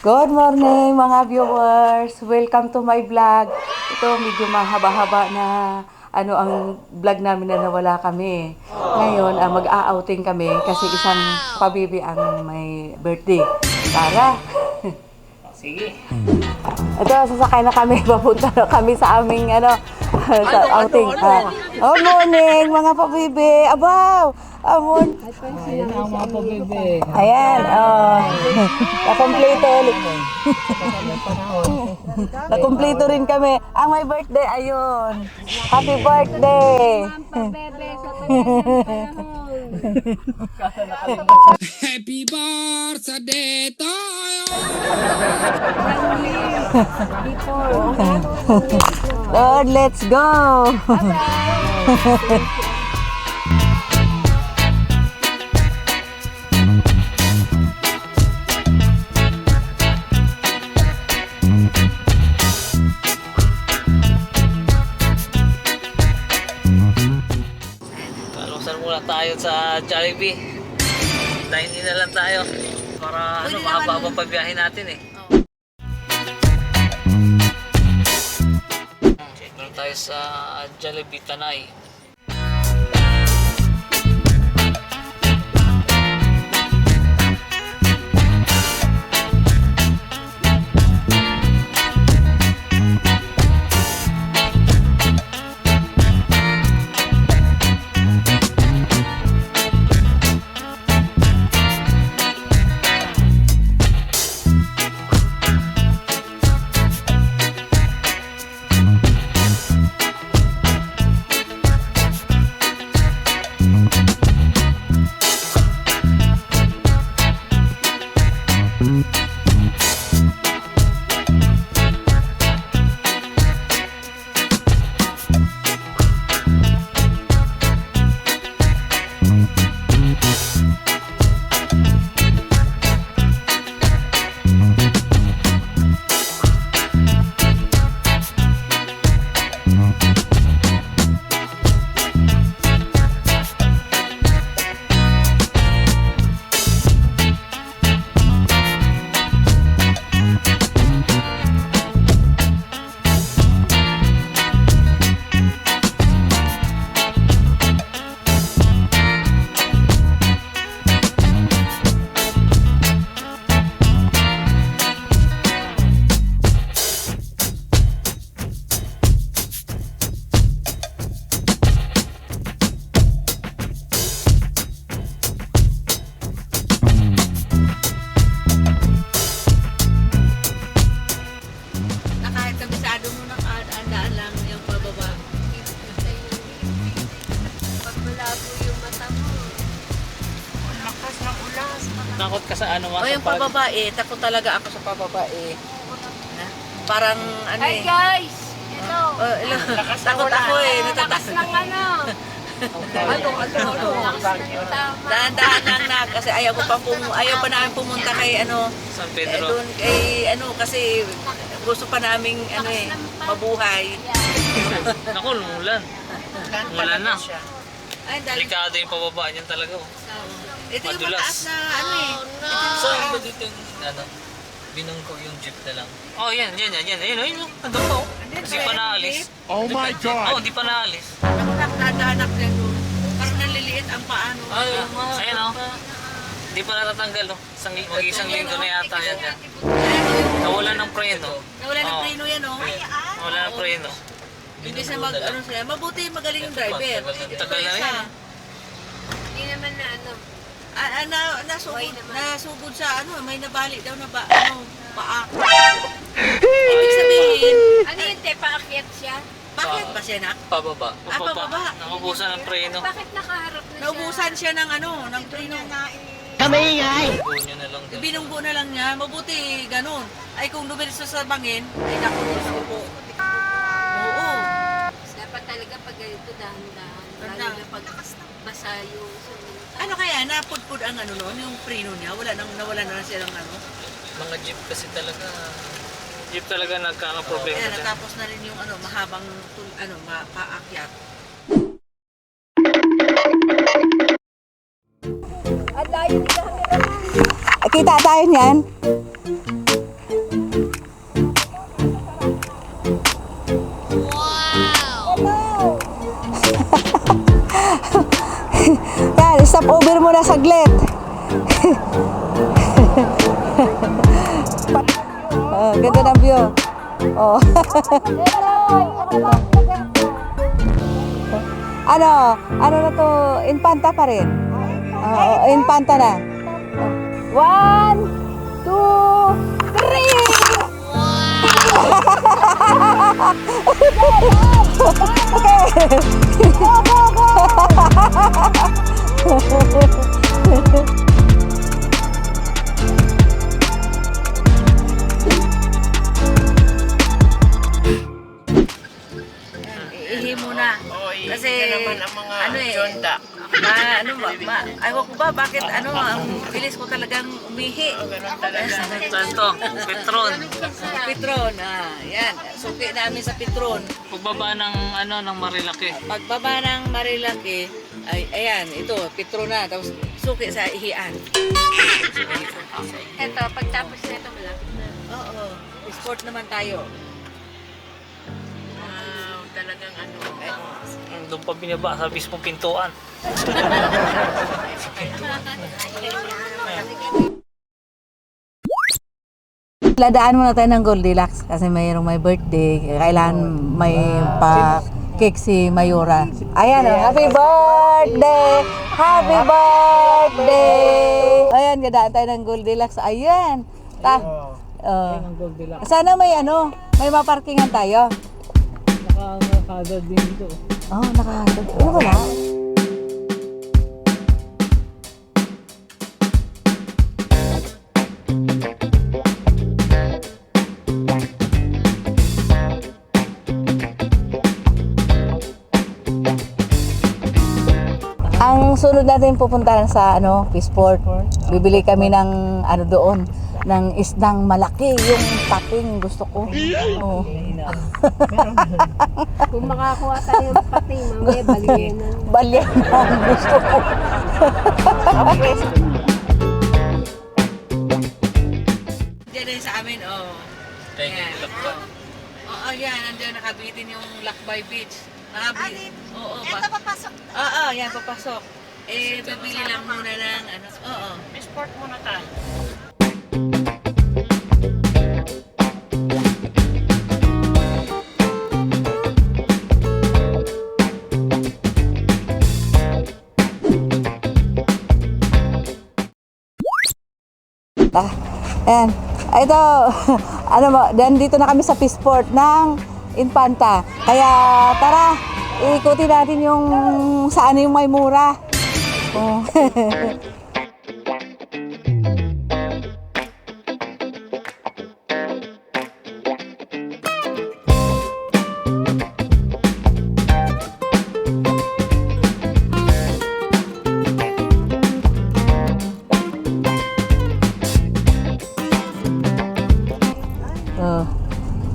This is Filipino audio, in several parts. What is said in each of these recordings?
Good morning mga viewers! Welcome to my vlog. Ito medyo mahaba-haba na ang vlog namin na nawala kami. Ngayon mag-a-outing kami kasi isang pabibi ang may birthday. Tara! Sige. Ito, sasakay na kami. Papunta na kami sa aming sa outing. Good morning mga pabibi! Abaw! Amon! Ayan ang mga pabebe. Ayan, nakumpleto ulit. Nakumpleto rin kami. Ang may birthday, ayun. Happy birthday! Happy birthday to you. Lord, let's go! Kalusan muna tayo sa Jollibee. Dine-in na lang tayo. Para mahaba pa biyahe natin eh. Check lang tayo sa Jollibee Tanay. Takot ka sa ano O yung pababae, takot talaga ako sa pababae. Parang ano Hi eh. guys! Ito! Takot ako eh. Lakas ng ano! Dahan-dahan lang na kasi ayaw pa namin pumunta kay San Pedro. doon kay kasi gusto pa naming mabuhay. Naku, umulan. Umulan na. Ay, dahil Delikado yung pababa niyan talaga. ito yung Madulas. mataas na Saan ba dito yung binungko yung jeep na lang? Oh, yan. Ayun, nandun pa oh. Hindi pa naalis. Oh my God. Oh, di pa naalis. Nadahanap yan doon. Parang naliliit ang paano. Ayan oh. Di pa natatanggal oh. Mag-isang linggo na yata yan dyan. Nawala ng preno. Nawala ng preno yan Nawala ng preno. Hindi na sila. Mabuti magaling yung driver. Tagal na yan. Hindi naman na Nasugod sa may nabali daw na paa. Ibig sabihin, ano yun, te? Paakyat siya? bakit ba siya Pababa. pababa. Nakubusan ng preno. Bakit nakaharap na siya? Naubusan siya ng ng preno. Buo nyo na lang doon. Binunggo na lang niya. Mabuti ganun. Ay kung dumiretso sa bangin, ay naku, suko. Oo. Dapat talaga pag ganito dahan-dahan. Lalo na pag basa yung sumunod. Ano kaya, napudpud ang yung preno niya? Nawala na silang Mga jeep kasi talaga. Jeep talaga nagkakaproblema Kaya dyan. natapos na rin yung mahabang paakyat. Kita tayo niyan. muna saglit. Oh, ganda ng view. Oh. Ano na to? Infanta pa rin. Infanta na. 1, 2, 3. Ihi muna. Kasi naman ang mga jonda. Ayaw ko ba bakit ang bilis ko talagang umihi. Saan to? Petron. Petron, yan. Suki namin sa Petron. Pagbaba ng ng Marilaki. Pagbaba ng Marilaki, ayan, ito, Petron na. Tapos suki sa ihian. Eto, pagtapos na ito, malapit na. Oo, sport naman tayo. Talagang Doon pa binaba sa mismong pintuan. Ladaan muna tayo ng Goldilocks kasi mayroong may birthday. Kailangan may pa-cake si Mayura. Ayan, happy birthday! Happy birthday! Ayan, gadaan tayo ng Goldilocks. Ayan. Sana may may maparkingan tayo. Nakakagad din dito. Oh, nakakagad. Wala. Ang sunod natin pupuntahan sa Peaceport. Bibili kami ng doon, ng isdang malaki, yung pating gusto ko. Oh. Kung makakuha tayo ng pati, mamaya balyenan. Balyenan gusto ko. Diyan din sa amin, Thank you. Oo, yan. Nandiyan nakabitin yung Lakbay Beach. Oo, Ito papasok. Oo, yan, papasok. Bibili lang muna ng oo. Sport muna tayo. Ayan. Ito, dito na kami sa Peaceport ng Infanta. Kaya tara, ikutin natin yung saan yung may mura. Oh.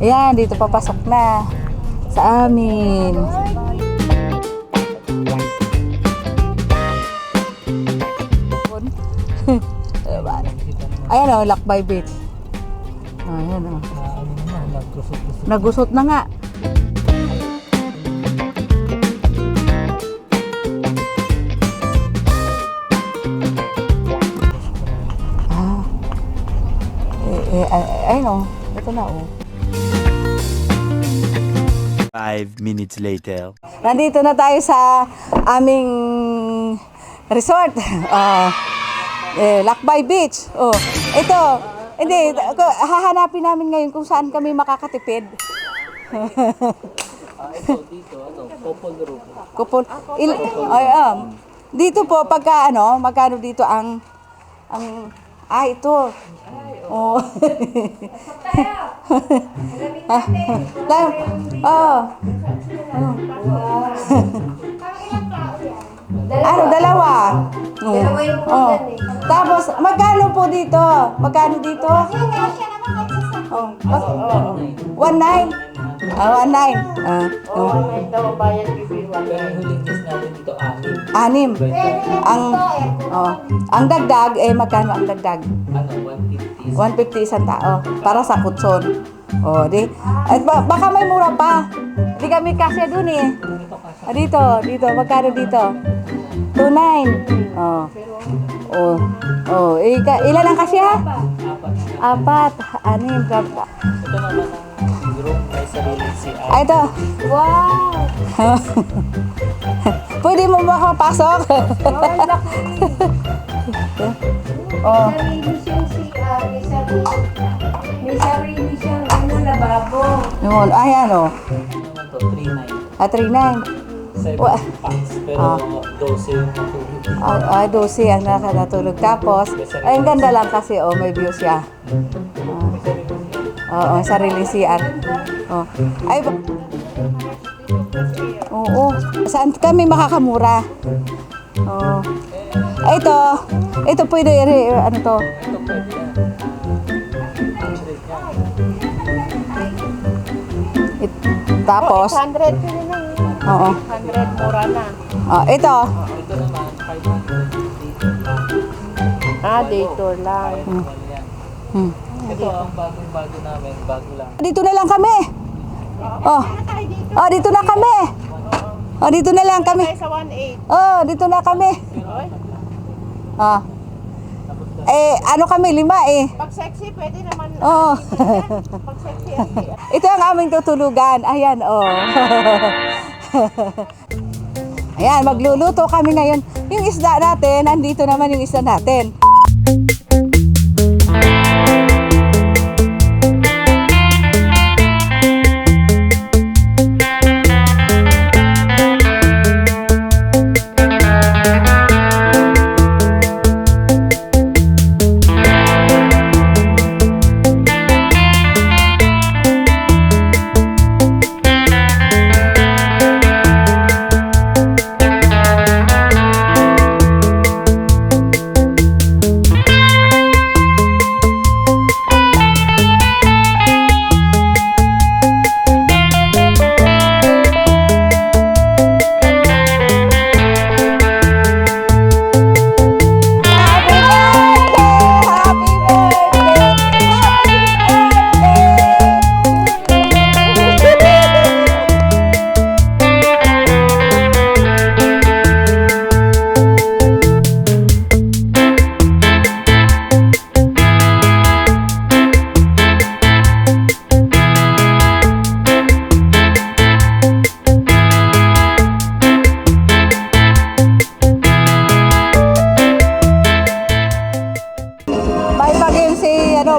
Ayan, dito papasok na sa amin. Ayan Lakbay Beach. Ayan nagusot na nga. Ayun ito na 5 minutes later. Nandito na tayo sa aming resort. Lakbay Beach. Ito. Hindi, hahanapin namin ngayon kung saan kami makakatipid. Couple. Dito po pagka magkano dito ang ito. Oh. Dalawa. Tapos magkano po dito? Magkano dito? 1.9. 1.9. Anim. Ang dagdag magkano ang dagdag? 150 isang tao para sa kutson. Baka may mura pa. Hindi kami kasya dun eh. Dito, magkano dito? 2.9. Oh. Oh. Oh, ilan ang kasya? Apat. Ano yung Ito naman ang group may sarili CR. Ay, ito. Wow! Pwede mo makapasok? Oh. Sarili siyang may sarili siyang lababo. Yun. Ayan, oh. Ano to? 3.9. 3.9. 7 Wa- packs. Pero 12 yung matulog. Ay, 12 ang nakatulog. Tapos, ay, ang ganda lang kasi, oh, may view siya. Oo, sarili CR. Oh. Ay, oo. Saan kami makakamura? Oh. Ay, ito pwede, ano to? Ito pwede yan. Tapos, 100 ko na lang. oo. 100 mura na. Oh, ito. Ito naman 500. Day tour lang. Yan. Hmm. Ito ang bagong-bago namin. Bago lang. Dito na lang kami. Oh. Oh, dito na kami. Oh, dito na lang kami. Sa 1.8. Oh, dito na kami. Ah. Ano kami, 5 eh. Pag sexy, pwede naman. Oh. Pag sexy, Ito ang aming tutulugan. Ayan, oh. Ayan, magluluto kami ngayon. Yung isda natin, andito naman yung isda natin.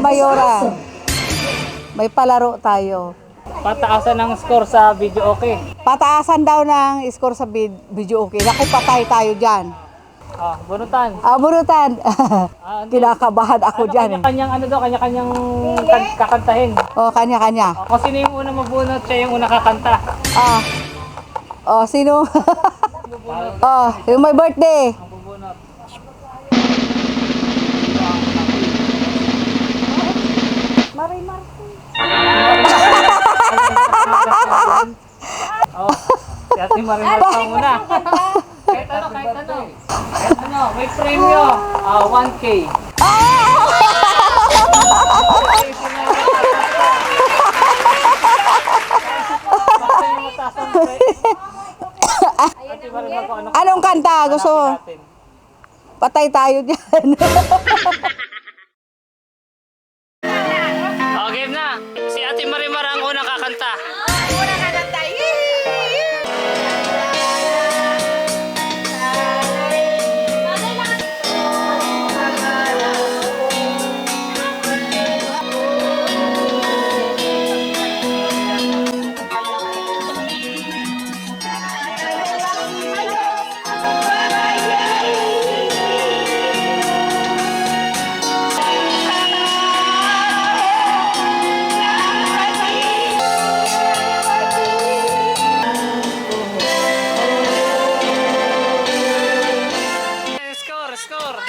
Mayora. May palaro tayo. Pataasan ng score sa video okay. Pataasan daw ng score sa video okay. Naku, patay tayo dyan. Bunutan. Bunutan. Kinakabahan ako dyan. Kanya-kanyang kakantahin. Kanya-kanya. Kung sino yung una mabunot, siya yung una kakanta. Sino? Yung may birthday. Ang bubunot. Si Ate Marimar pa muna. Kahit ano. May premyo. 1K. Anong kanta? Gusto mo? Patay tayo dyan. Game na. Si Ate Marimar ang unang kakanta. Una ka na tayo. Score.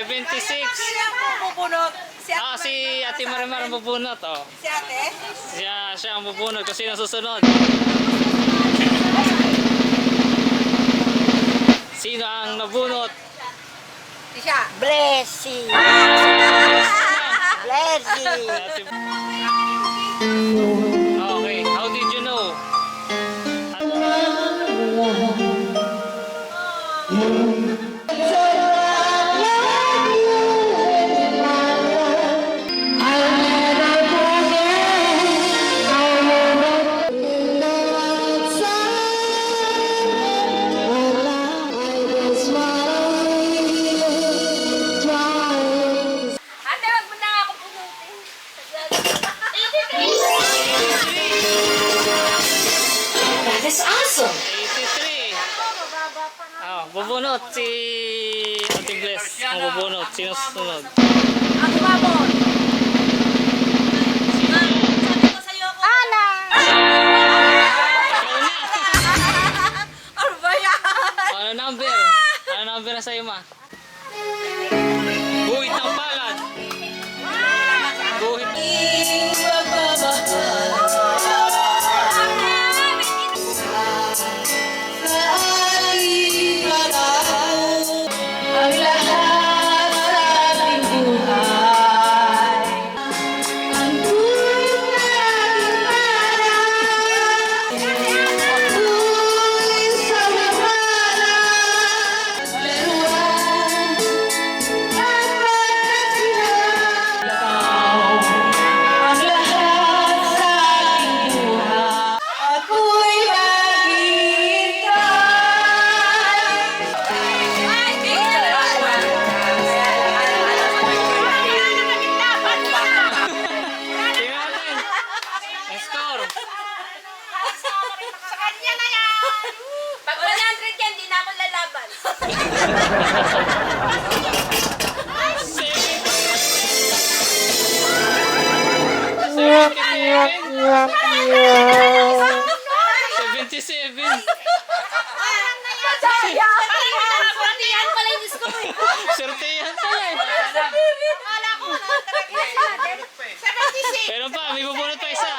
76. Si Ate Marimar ang bubunot. Si ate? Siya ang bubunot kasi nasusunod. Sino ang nabunot? Siya. Blessing. Ate- Blessing. Okay, how did you know? Ate, wag mo na ako punutin. 83. Bubunot si Ate Bless. Ang bubunot. Sino susunod? Ako ba mo? Sabi ko sa'yo ako. Ana! Ikaw na! Ano ba yan? Ano number? Ano number na sa'yo, ma? Guhit ng palad. Guhit. Tingnan natin. Ang score. Sa kanya na yan! Pag 100 yan, di na ako lalaban. Sortihan pala yung score eh. Sortehan pala eh. Kala ko na talaga. 76. Pero pa, may bubunot pa isa.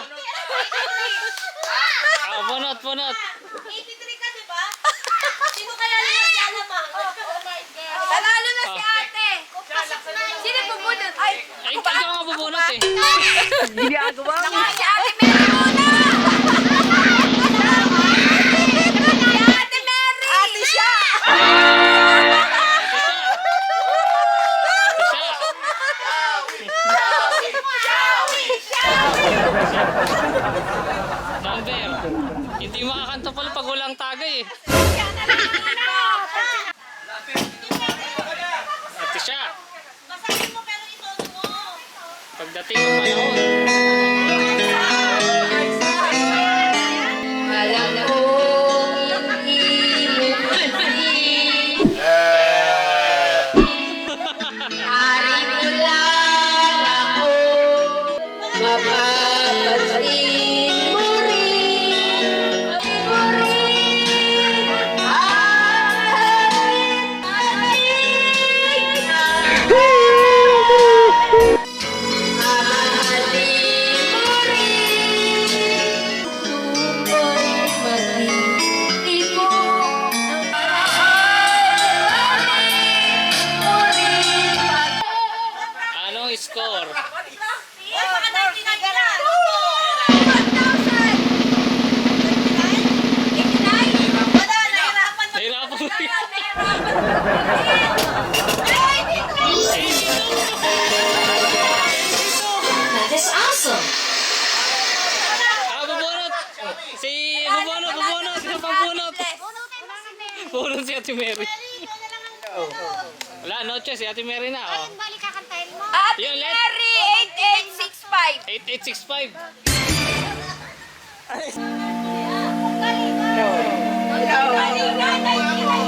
Bunot, bunot. 83 ka, di ba? Sino kaya nalalamang? Oh my God. Panalo na si ate. Sino pumunod? Ay, Ay, ikaw nga bubunot eh. Ginagawa mo. si ate Mary muna. Si ate Mary. Ate siya. Number. Hindi makakanta pala pag walang tagay eh. Ate siya. Pagdating ng panahon. Anong score? Nahirapan mo yun. That's awesome. Bubunot. Bubunot. Sino pang bunot? Bunot si Ate Mary. Wala, no choice. Si Ate Mary na. Oh. Balik kakantahin mo. Yun, let. Mary, 8865. 8865. Galing, galing.